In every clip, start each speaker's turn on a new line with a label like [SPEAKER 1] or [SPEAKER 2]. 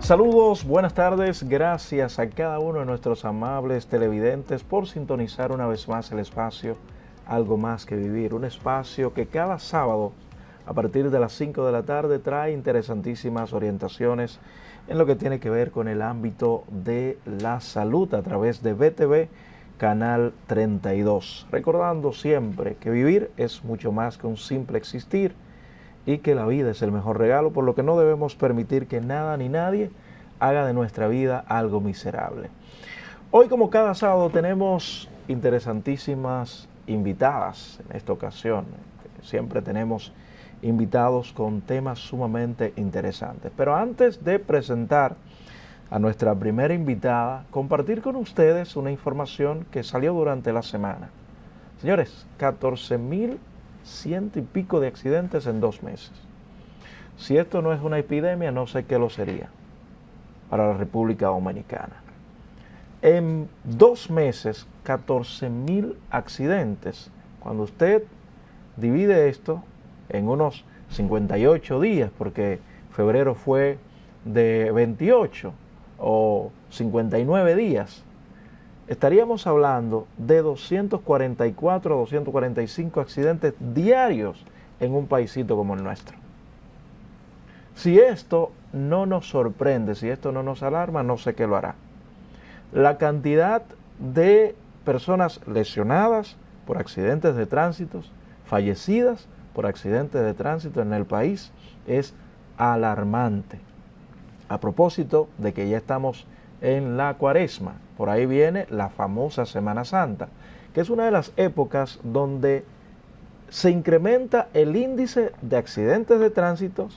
[SPEAKER 1] Saludos, buenas tardes, gracias a cada uno de nuestros amables televidentes por sintonizar una vez más el espacio Algo Más que Vivir, un espacio que cada sábado a partir de las 5 de la tarde trae interesantísimas orientaciones en lo que tiene que ver con el ámbito de la salud a través de BTV Canal 32, recordando siempre que vivir es mucho más que un simple existir y que la vida es el mejor regalo, por lo que no debemos permitir que nada ni nadie haga de nuestra vida algo miserable. Hoy, como cada sábado, tenemos interesantísimas invitadas en esta ocasión. Siempre tenemos invitados con temas sumamente interesantes. Pero antes de presentar a nuestra primera invitada, compartir con ustedes una información que salió durante la semana. Señores, 14.100 y pico de accidentes en 2 meses. Si esto no es una epidemia, no sé qué lo sería para la República Dominicana. En 2 meses, 14.000 accidentes. Cuando usted divide esto en unos 58 días, porque febrero fue de 28 o 59 días, estaríamos hablando de 244 o 245 accidentes diarios en un paisito como el nuestro. Si esto no nos sorprende, si esto no nos alarma, no sé qué lo hará. La cantidad de personas lesionadas por accidentes de tránsito, fallecidas por accidentes de tránsito en el país es alarmante. A propósito de que ya estamos en la Cuaresma, por ahí viene la famosa Semana Santa, que es una de las épocas donde se incrementa el índice de accidentes de tránsito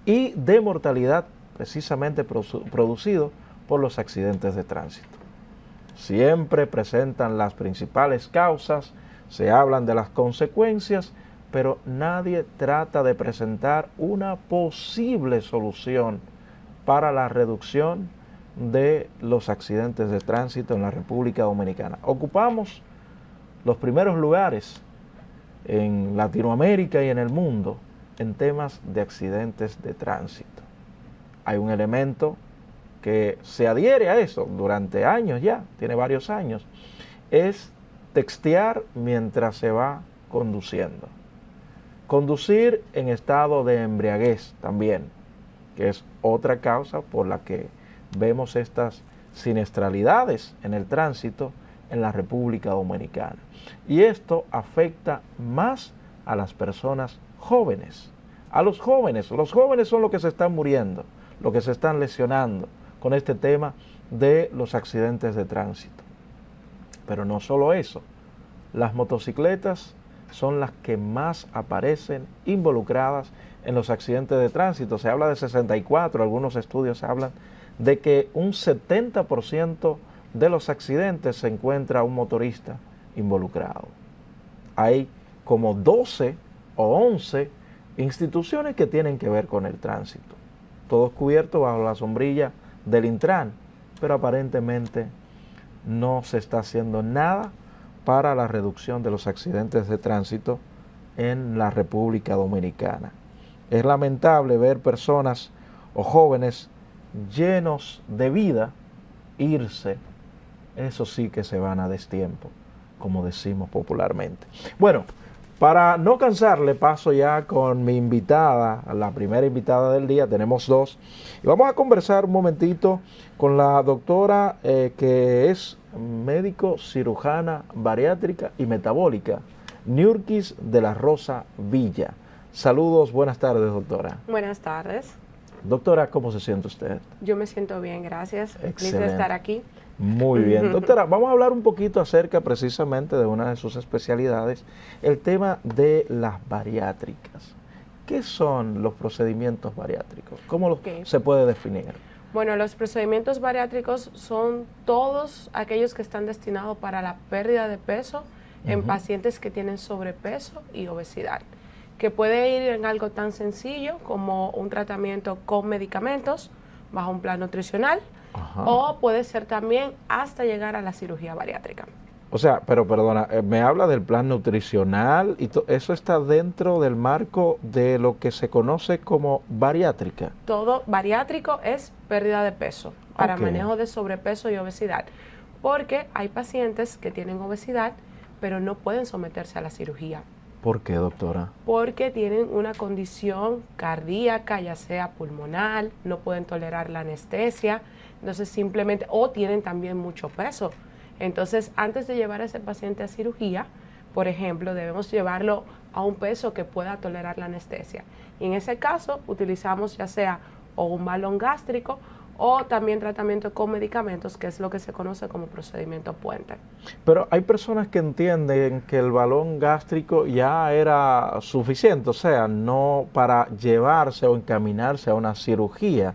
[SPEAKER 1] y de mortalidad precisamente producido por los accidentes de tránsito. Siempre presentan las principales causas, se hablan de las consecuencias, pero nadie trata de presentar una posible solución para la reducción de los accidentes de tránsito en la República Dominicana. Ocupamos los primeros lugares en Latinoamérica y en el mundo en temas de accidentes de tránsito. Hay un elemento que se adhiere a eso durante años ya, tiene varios años, es textear mientras se va conduciendo. Conducir en estado de embriaguez también, que es otra causa por la que vemos estas siniestralidades en el tránsito en la República Dominicana. Y esto afecta más a las personas jóvenes. A los jóvenes son los que se están muriendo, los que se están lesionando con este tema de los accidentes de tránsito. Pero no solo eso, las motocicletas son las que más aparecen involucradas en los accidentes de tránsito. Se habla de 64, algunos estudios hablan de que un 70% de los accidentes se encuentra un motorista involucrado. Hay como 12 o 11 instituciones que tienen que ver con el tránsito, todos cubiertos bajo la sombrilla del Intran, pero aparentemente no se está haciendo nada para la reducción de los accidentes de tránsito en la República Dominicana. Es lamentable ver personas o jóvenes llenos de vida irse, eso sí que se van a destiempo, como decimos popularmente. Bueno, para no cansarle, paso ya con mi invitada, la primera invitada del día, tenemos 2, y vamos a conversar un momentito con la doctora que es médico cirujana bariátrica y metabólica, Niurkis de la Rosa Villa. Saludos, buenas tardes, doctora.
[SPEAKER 2] Buenas tardes.
[SPEAKER 1] Doctora, ¿cómo se siente usted?
[SPEAKER 2] Yo me siento bien, gracias.
[SPEAKER 1] Excelente.
[SPEAKER 2] Feliz de estar aquí.
[SPEAKER 1] Muy bien. Doctora, vamos a hablar un poquito acerca precisamente de una de sus especialidades, el tema de las bariátricas. ¿Qué son los procedimientos bariátricos? ¿Cómo se puede definir?
[SPEAKER 2] Bueno, los procedimientos bariátricos son todos aquellos que están destinados para la pérdida de peso en pacientes que tienen sobrepeso y obesidad, que puede ir en algo tan sencillo como un tratamiento con medicamentos bajo un plan nutricional, o puede ser también hasta llegar a la cirugía bariátrica.
[SPEAKER 1] O sea, pero perdona, me habla del plan nutricional y eso está dentro del marco de lo que se conoce como bariátrica.
[SPEAKER 2] Todo bariátrico es pérdida de peso para
[SPEAKER 1] Ok.
[SPEAKER 2] manejo de sobrepeso y obesidad, porque hay pacientes que tienen obesidad pero no pueden someterse a la cirugía
[SPEAKER 1] ¿Por qué, doctora?
[SPEAKER 2] porque tienen una condición cardíaca, ya sea pulmonar, no pueden tolerar la anestesia, entonces simplemente, o tienen también mucho peso. Entonces, antes de llevar a ese paciente a cirugía, por ejemplo, debemos llevarlo a un peso que pueda tolerar la anestesia. Y en ese caso, utilizamos ya sea o un balón gástrico o también tratamiento con medicamentos, que es lo que se conoce como procedimiento puente.
[SPEAKER 1] Pero hay personas que entienden que el balón gástrico ya era suficiente, o sea, no para llevarse o encaminarse a una cirugía.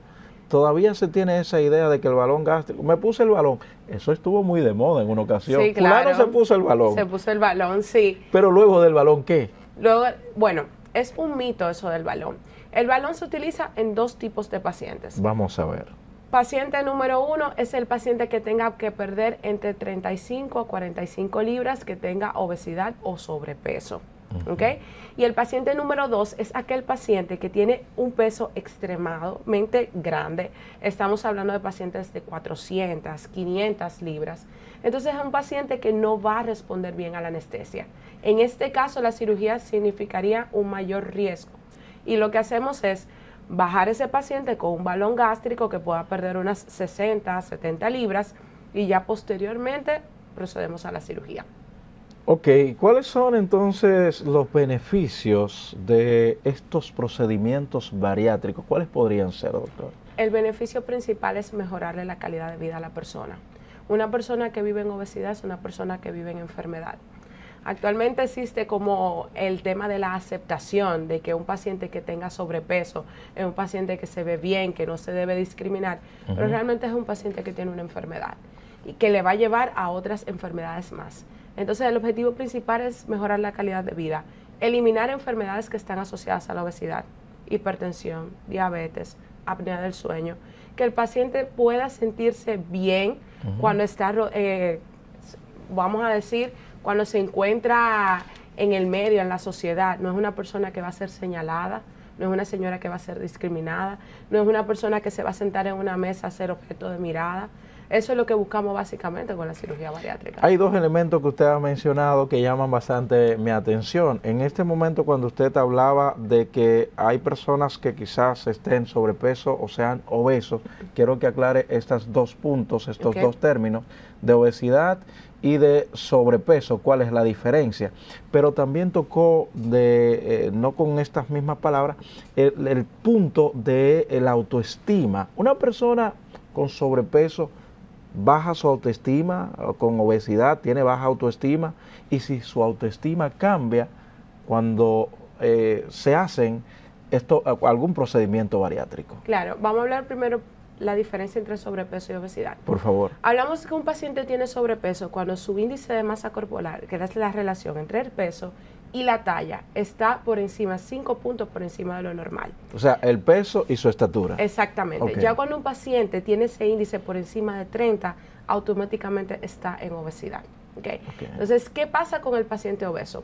[SPEAKER 1] Todavía se tiene esa idea de que el balón gástrico, me puse el balón, eso estuvo muy de moda en una ocasión.
[SPEAKER 2] Sí, claro.
[SPEAKER 1] Fulano se puso el balón.
[SPEAKER 2] Se puso el balón, sí.
[SPEAKER 1] Pero luego del balón, ¿qué?
[SPEAKER 2] Luego, bueno, es un mito eso del balón. El balón se utiliza en dos tipos de pacientes.
[SPEAKER 1] Vamos a ver.
[SPEAKER 2] Paciente número 1 es el paciente que tenga que perder entre 35 a 45 libras, que tenga obesidad o sobrepeso. ¿Ok? Y el paciente número 2 es aquel paciente que tiene un peso extremadamente grande. Estamos hablando de pacientes de 400, 500 libras. Entonces es un paciente que no va a responder bien a la anestesia. En este caso, la cirugía significaría un mayor riesgo. Y lo que hacemos es bajar ese paciente con un balón gástrico que pueda perder unas 60, 70 libras y ya posteriormente procedemos a la cirugía.
[SPEAKER 1] Ok, ¿cuáles son entonces los beneficios de estos procedimientos bariátricos? ¿Cuáles podrían ser, doctor?
[SPEAKER 2] El beneficio principal es mejorarle la calidad de vida a la persona. Una persona que vive en obesidad es una persona que vive en enfermedad. Actualmente existe como el tema de la aceptación de que un paciente que tenga sobrepeso es un paciente que se ve bien, que no se debe discriminar, pero realmente es un paciente que tiene una enfermedad y que le va a llevar a otras enfermedades más. Entonces el objetivo principal es mejorar la calidad de vida, eliminar enfermedades que están asociadas a la obesidad, hipertensión, diabetes, apnea del sueño, que el paciente pueda sentirse bien cuando está, vamos a decir, cuando se encuentra en el medio, en la sociedad. No es una persona que va a ser señalada, no es una señora que va a ser discriminada, no es una persona que se va a sentar en una mesa a ser objeto de mirada. Eso es lo que buscamos básicamente con la cirugía bariátrica.
[SPEAKER 1] Hay dos elementos que usted ha mencionado que llaman bastante mi atención. En este momento, cuando usted hablaba de que hay personas que quizás estén sobrepeso o sean obesos, quiero que aclare estos dos puntos, estos dos términos, de obesidad y de sobrepeso, cuál es la diferencia. Pero también tocó, no con estas mismas palabras, el punto de la autoestima. Una persona con sobrepeso baja su autoestima, con obesidad tiene baja autoestima, y si su autoestima cambia cuando se hacen algún procedimiento bariátrico.
[SPEAKER 2] Claro, vamos a hablar primero la diferencia entre sobrepeso y obesidad.
[SPEAKER 1] Por favor.
[SPEAKER 2] Hablamos que un paciente tiene sobrepeso cuando su índice de masa corporal, que es la relación entre el peso y la talla, está por encima, 5 puntos por encima de lo normal.
[SPEAKER 1] O sea, el peso y su estatura.
[SPEAKER 2] Exactamente.
[SPEAKER 1] Okay.
[SPEAKER 2] Ya cuando un paciente tiene ese índice por encima de 30, automáticamente está en obesidad. Okay. Entonces, ¿qué pasa con el paciente obeso?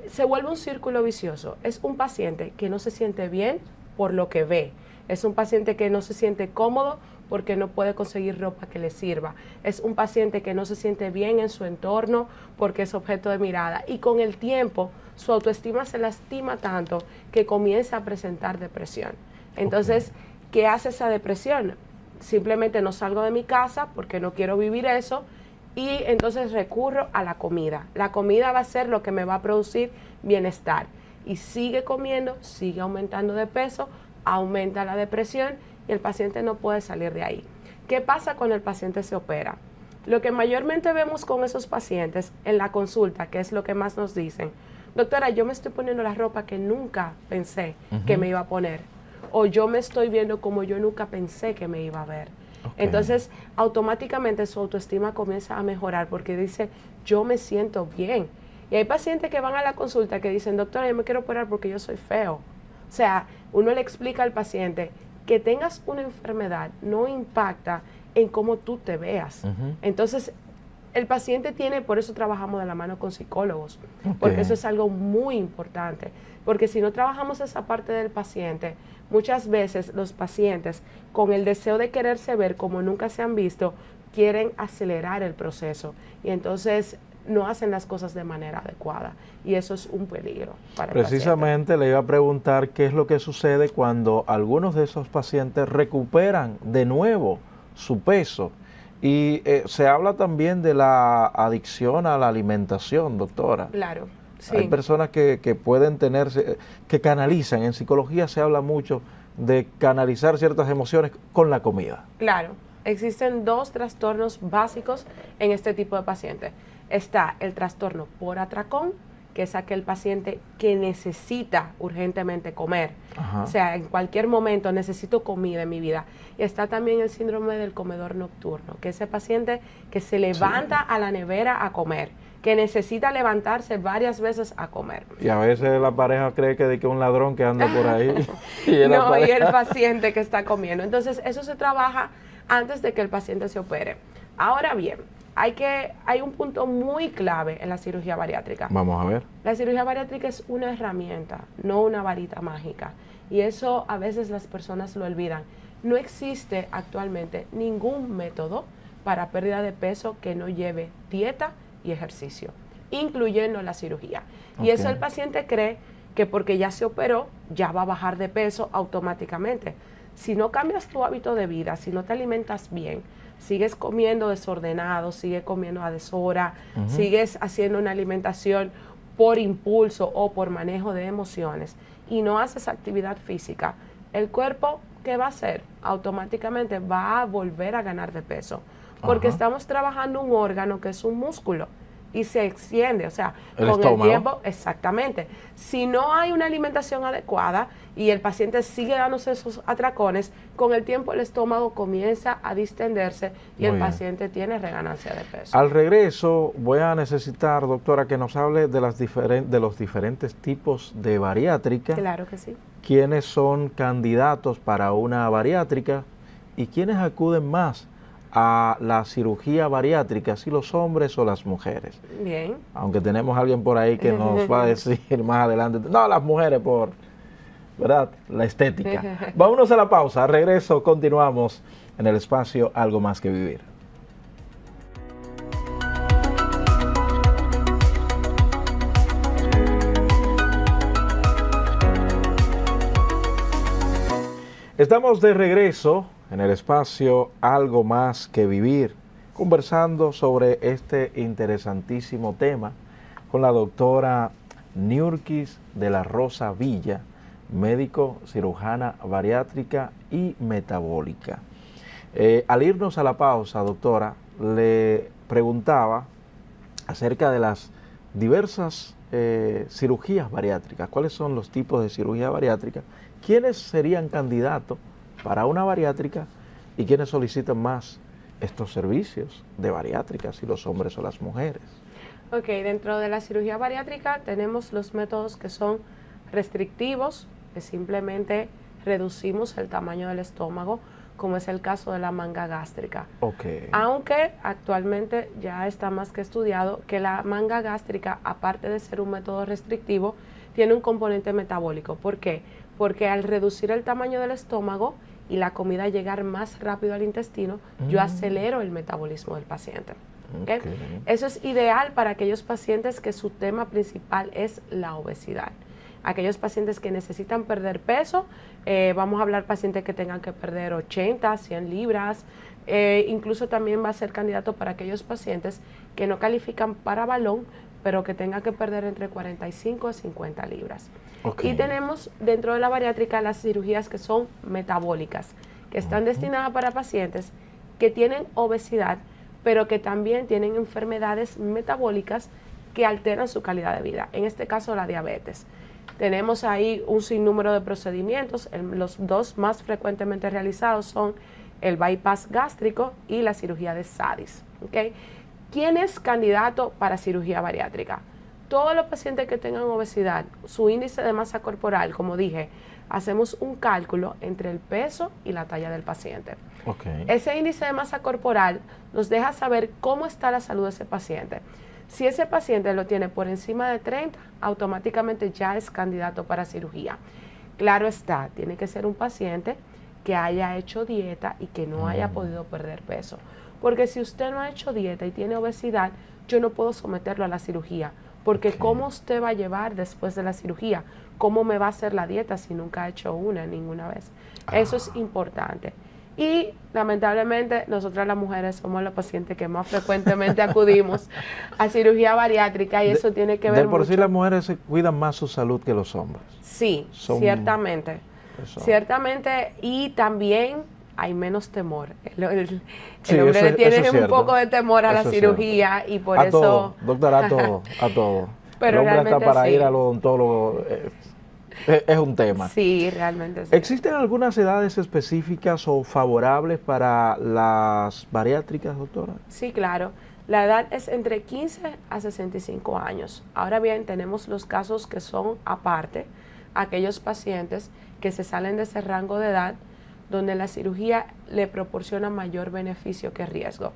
[SPEAKER 2] Se vuelve un círculo vicioso. Es un paciente que no se siente bien por lo que ve. Es un paciente que no se siente cómodo porque no puede conseguir ropa que le sirva. Es un paciente que no se siente bien en su entorno porque es objeto de mirada. Y con el tiempo, su autoestima se lastima tanto que comienza a presentar depresión. Entonces, ¿qué hace esa depresión? Simplemente no salgo de mi casa porque no quiero vivir eso y entonces recurro a la comida. La comida va a ser lo que me va a producir bienestar. Y sigue comiendo, sigue aumentando de peso, aumenta la depresión y el paciente no puede salir de ahí. ¿Qué pasa cuando el paciente se opera? Lo que mayormente vemos con esos pacientes en la consulta, que es lo que más nos dicen: doctora, yo me estoy poniendo la ropa que nunca pensé que me iba a poner, o yo me estoy viendo como yo nunca pensé que me iba a ver. Entonces, automáticamente su autoestima comienza a mejorar porque dice, yo me siento bien. Y hay pacientes que van a la consulta que dicen, doctora, yo me quiero operar porque yo soy feo. O sea, uno le explica al paciente que tengas una enfermedad no impacta en cómo tú te veas. Entonces, el paciente tiene, por eso trabajamos de la mano con psicólogos, porque eso es algo muy importante, porque si no trabajamos esa parte del paciente, muchas veces los pacientes, con el deseo de quererse ver como nunca se han visto, quieren acelerar el proceso y entonces no hacen las cosas de manera adecuada y eso es un peligro para el
[SPEAKER 1] Precisamente le iba a preguntar qué es lo que sucede cuando algunos de esos pacientes recuperan de nuevo su peso. Y se habla también de la adicción a la alimentación, doctora.
[SPEAKER 2] Claro, sí.
[SPEAKER 1] Hay personas que pueden tener, que canalizan. En psicología se habla mucho de canalizar ciertas emociones con la comida.
[SPEAKER 2] Claro, existen 2 trastornos básicos en este tipo de pacientes. Está el trastorno por atracón, que es aquel paciente que necesita urgentemente comer. Ajá. O sea, en cualquier momento necesito comida en mi vida. Y está también el síndrome del comedor nocturno, que es ese paciente que se levanta a la nevera a comer, que necesita levantarse varias veces a comer.
[SPEAKER 1] Y a veces la pareja cree que es un ladrón que anda por ahí.
[SPEAKER 2] y el paciente que está comiendo. Entonces, eso se trabaja antes de que el paciente se opere. Ahora bien, hay un punto muy clave en la cirugía bariátrica.
[SPEAKER 1] Vamos a ver.
[SPEAKER 2] La cirugía bariátrica es una herramienta, no una varita mágica. Y eso a veces las personas lo olvidan. No existe actualmente ningún método para pérdida de peso que no lleve dieta y ejercicio, incluyendo la cirugía. Y eso el paciente cree que porque ya se operó, ya va a bajar de peso automáticamente. Si no cambias tu hábito de vida, si no te alimentas bien, sigues comiendo desordenado, sigues comiendo a deshora, sigues haciendo una alimentación por impulso o por manejo de emociones y no haces actividad física, el cuerpo, ¿qué va a hacer? Automáticamente va a volver a ganar de peso, porque estamos trabajando un órgano que es un músculo y se extiende, o sea,
[SPEAKER 1] el
[SPEAKER 2] con
[SPEAKER 1] estómago.
[SPEAKER 2] El tiempo, exactamente. Si no hay una alimentación adecuada y el paciente sigue dándose esos atracones, con el tiempo el estómago comienza a distenderse y el paciente tiene reganancia de peso.
[SPEAKER 1] Al regreso voy a necesitar, doctora, que nos hable de los diferentes tipos de bariátrica.
[SPEAKER 2] Claro que sí.
[SPEAKER 1] ¿Quiénes son candidatos para una bariátrica y quiénes acuden más a la cirugía bariátrica, si los hombres o las mujeres?
[SPEAKER 2] Bien.
[SPEAKER 1] Aunque tenemos a alguien por ahí que nos va a decir más adelante, no, las mujeres por, ¿verdad?, la estética. Vámonos a la pausa, al regreso continuamos en el espacio Algo Más que Vivir. Estamos de regreso en el espacio Algo Más que Vivir, conversando sobre este interesantísimo tema con la doctora Niurkis de la Rosa Villa, médico cirujana bariátrica y metabólica. Al irnos a la pausa, doctora, le preguntaba acerca de las diversas cirugías bariátricas. ¿Cuáles son los tipos de cirugía bariátrica? ¿Quiénes serían candidatos para una bariátrica y quiénes solicitan más estos servicios de bariátrica, si los hombres o las mujeres?
[SPEAKER 2] Ok, dentro de la cirugía bariátrica tenemos los métodos que son restrictivos, que simplemente reducimos el tamaño del estómago, como es el caso de la manga gástrica.
[SPEAKER 1] Okay.
[SPEAKER 2] Aunque actualmente ya está más que estudiado que la manga gástrica, aparte de ser un método restrictivo, tiene un componente metabólico. ¿Por qué? Porque al reducir el tamaño del estómago y la comida llegar más rápido al intestino, yo acelero el metabolismo del paciente. ¿Okay? Eso es ideal para aquellos pacientes que su tema principal es la obesidad. Aquellos pacientes que necesitan perder peso, vamos a hablar pacientes que tengan que perder 80, 100 libras, incluso también va a ser candidato para aquellos pacientes que no califican para balón, pero que tengan que perder entre 45 a 50 libras. Okay. Y tenemos dentro de la bariátrica las cirugías que son metabólicas, que están destinadas para pacientes que tienen obesidad, pero que también tienen enfermedades metabólicas que alteran su calidad de vida, en este caso la diabetes. Tenemos ahí un sinnúmero de procedimientos, los 2 más frecuentemente realizados son el bypass gástrico y la cirugía de SADIS. ¿Okay? ¿Quién es candidato para cirugía bariátrica? todos los pacientes que tengan obesidad, su índice de masa corporal, como dije, hacemos un cálculo entre el peso y la talla del paciente.
[SPEAKER 1] Okay.
[SPEAKER 2] Ese índice de masa corporal nos deja saber cómo está la salud de ese paciente. Si ese paciente lo tiene por encima de 30, automáticamente ya es candidato para cirugía. Claro está, tiene que ser un paciente que haya hecho dieta y que no haya podido perder peso. Porque si usted no ha hecho dieta y tiene obesidad, yo no puedo someterlo a la cirugía. Porque ¿cómo usted va a llevar después de la cirugía? ¿Cómo me va a hacer la dieta si nunca ha hecho ninguna vez? Eso es importante. Y lamentablemente nosotras las mujeres somos los pacientes que más frecuentemente acudimos a cirugía bariátrica y eso tiene que ver
[SPEAKER 1] de por
[SPEAKER 2] mucho.
[SPEAKER 1] sí las mujeres se cuidan más su salud que los hombres.
[SPEAKER 2] Sí, ciertamente. Ciertamente, y también hay menos temor. El hombre le tiene un poco de temor a la cirugía y por eso...
[SPEAKER 1] Todo, doctora, a todo, a todo.
[SPEAKER 2] Pero
[SPEAKER 1] el hombre está para
[SPEAKER 2] sí.
[SPEAKER 1] ir al odontólogo. Es un tema.
[SPEAKER 2] Sí, realmente sí.
[SPEAKER 1] ¿Existen algunas edades específicas o favorables para las bariátricas, doctora?
[SPEAKER 2] Sí, claro. La edad es entre 15 a 65 años. Ahora bien, tenemos los casos que son aparte, aquellos pacientes que se salen de ese rango de edad donde la cirugía le proporciona mayor beneficio que riesgo.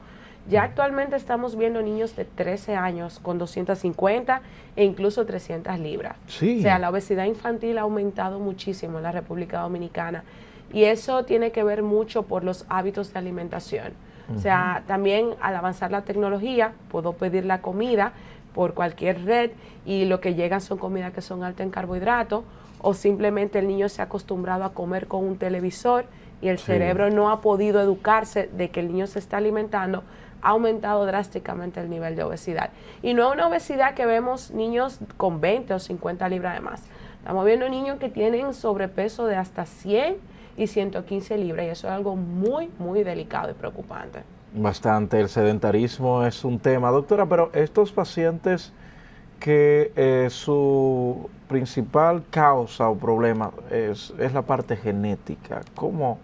[SPEAKER 2] Ya actualmente estamos viendo niños de 13 años con 250 e incluso 300 libras.
[SPEAKER 1] Sí.
[SPEAKER 2] O sea, la obesidad infantil ha aumentado muchísimo en la República Dominicana y eso tiene que ver mucho por los hábitos de alimentación. O sea, también al avanzar la tecnología, puedo pedir la comida por cualquier red y lo que llega son comidas que son altas en carbohidratos o simplemente el niño se ha acostumbrado a comer con un televisor y el cerebro no ha podido educarse de que el niño se está alimentando, ha aumentado drásticamente el nivel de obesidad. Y no es una obesidad que vemos niños con 20 o 50 libras de más. Estamos viendo niños que tienen sobrepeso de hasta 100 y 115 libras y eso es algo muy, muy delicado y preocupante.
[SPEAKER 1] Bastante, el sedentarismo es un tema. Doctora, pero estos pacientes que su principal causa o problema es la parte genética, ¿cómo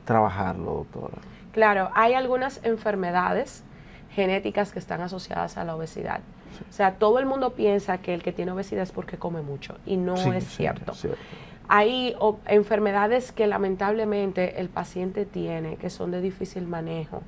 [SPEAKER 1] trabajarlo, doctora?
[SPEAKER 2] Claro, hay algunas enfermedades genéticas que están asociadas a la obesidad. Sí. O sea, todo el mundo piensa que el que tiene obesidad es porque come mucho y no es cierto. Hay enfermedades que lamentablemente el paciente tiene que son de difícil manejo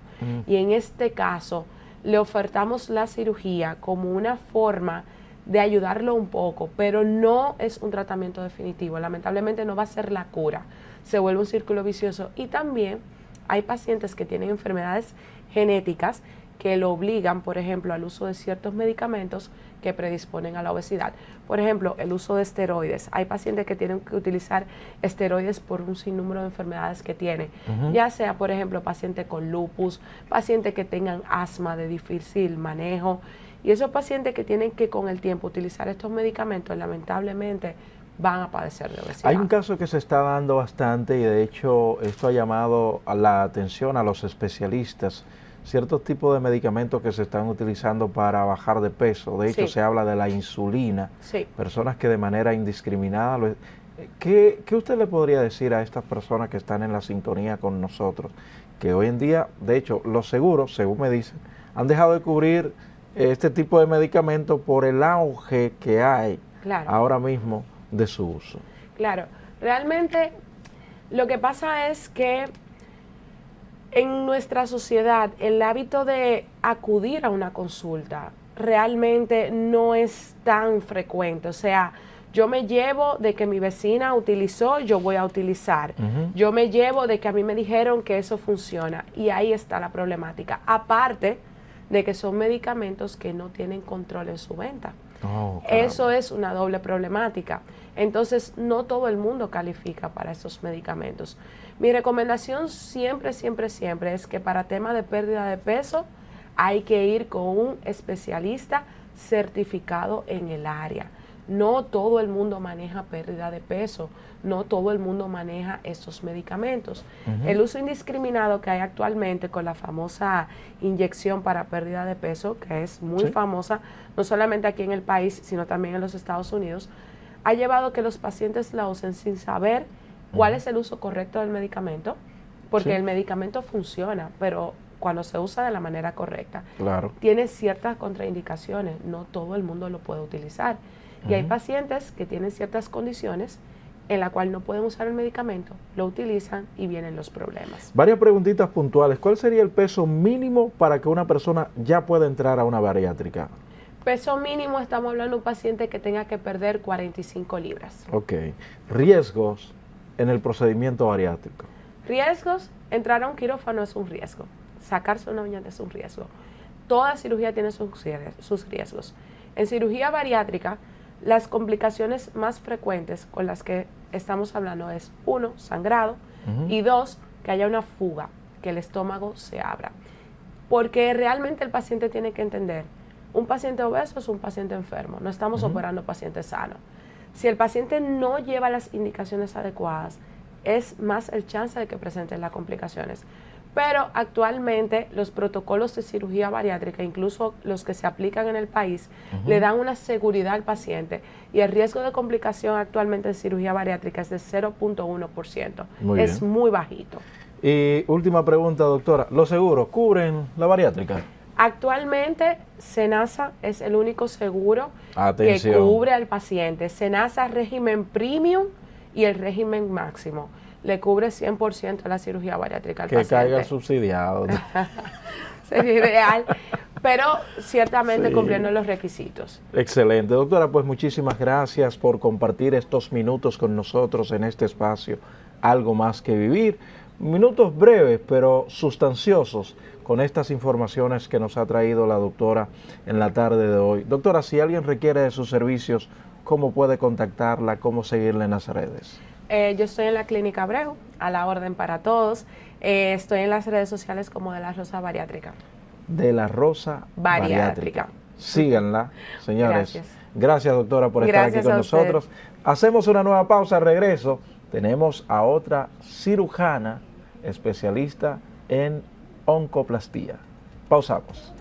[SPEAKER 2] y en este caso le ofertamos la cirugía como una forma de ayudarlo un poco, pero no es un tratamiento definitivo. Lamentablemente no va a ser la cura. Se vuelve un círculo vicioso y también hay pacientes que tienen enfermedades genéticas que lo obligan, por ejemplo, al uso de ciertos medicamentos que predisponen a la obesidad. Por ejemplo, el uso de esteroides. Hay pacientes que tienen que utilizar esteroides por un sinnúmero de enfermedades que tienen, ya sea, por ejemplo, pacientes con lupus, pacientes que tengan asma de difícil manejo, y esos pacientes que tienen que con el tiempo utilizar estos medicamentos, lamentablemente, van a padecer de obesidad.
[SPEAKER 1] Hay un caso que se está dando bastante y de hecho esto ha llamado a la atención a los especialistas, ciertos tipos de medicamentos que se están utilizando para bajar de peso. De hecho se habla de la insulina, personas que de manera indiscriminada ¿Qué usted le podría decir a estas personas que están en la sintonía con nosotros? Que hoy en día, de hecho, los seguros, según me dicen, han dejado de cubrir este tipo de medicamentos por el auge que hay ahora mismo de su uso.
[SPEAKER 2] Claro, realmente lo que pasa es que en nuestra sociedad el hábito de acudir a una consulta realmente no es tan frecuente. O sea, yo me llevo de que mi vecina utilizó, yo voy a utilizar. Yo me llevo de que a mí me dijeron que eso funciona y ahí está la problemática. Aparte de que son medicamentos que no tienen control en su venta. Eso es una doble problemática. Entonces, no todo el mundo califica para esos medicamentos. Mi recomendación siempre es que para tema de pérdida de peso hay que ir con un especialista certificado en el área. No todo el mundo maneja pérdida de peso, no todo el mundo maneja estos medicamentos. El uso indiscriminado que hay actualmente con la famosa inyección para pérdida de peso, que es muy famosa, no solamente aquí en el país, sino también en los Estados Unidos, ha llevado a que los pacientes la usen sin saber cuál es el uso correcto del medicamento, porque el medicamento funciona, pero cuando se usa de la manera correcta.
[SPEAKER 1] Claro.
[SPEAKER 2] Tiene ciertas contraindicaciones, no todo el mundo lo puede utilizar. Y hay pacientes que tienen ciertas condiciones en la cual no pueden usar el medicamento, lo utilizan y vienen los problemas.
[SPEAKER 1] Varias preguntitas puntuales. ¿Cuál sería el peso mínimo para que una persona ya pueda entrar a una bariátrica?
[SPEAKER 2] Peso mínimo, estamos hablando de un paciente que tenga que perder 45 libras.
[SPEAKER 1] Ok. Riesgos en el procedimiento bariátrico.
[SPEAKER 2] Riesgos, entrar a un quirófano es un riesgo, sacarse una uña es un riesgo. Toda cirugía tiene sus riesgos. En cirugía bariátrica, las complicaciones más frecuentes con las que estamos hablando es 1, sangrado, y 2, que haya una fuga, que el estómago se abra. Porque realmente el paciente tiene que entender, un paciente obeso es un paciente enfermo, no estamos operando pacientes sanos. Si el paciente no lleva las indicaciones adecuadas, es más el chance de que presenten las complicaciones. Pero actualmente los protocolos de cirugía bariátrica, incluso los que se aplican en el país, le dan una seguridad al paciente y el riesgo de complicación actualmente en cirugía bariátrica es de 0.1%. Es muy bajito.
[SPEAKER 1] Y última pregunta, doctora, ¿los seguros cubren la bariátrica?
[SPEAKER 2] Actualmente SENASA es el único seguro que cubre al paciente. SENASA régimen premium y el régimen máximo. Le cubre 100% la cirugía bariátrica al paciente.
[SPEAKER 1] Que caiga subsidiado.
[SPEAKER 2] Sería ideal, pero ciertamente cumpliendo los requisitos.
[SPEAKER 1] Excelente. Doctora, pues muchísimas gracias por compartir estos minutos con nosotros en este espacio, Algo Más que Vivir. Minutos breves, pero sustanciosos, con estas informaciones que nos ha traído la doctora en la tarde de hoy. Doctora, si alguien requiere de sus servicios, ¿cómo puede contactarla? ¿Cómo seguirla en las redes?
[SPEAKER 2] Yo estoy en la Clínica Abreu, a la orden para todos. Estoy en las redes sociales como De La Rosa Bariátrica.
[SPEAKER 1] De La Rosa Bariátrica. Síganla, señores. Gracias, doctora, por estar aquí con nosotros. Hacemos una nueva pausa. Al regreso tenemos a otra cirujana especialista en oncoplastía. Pausamos.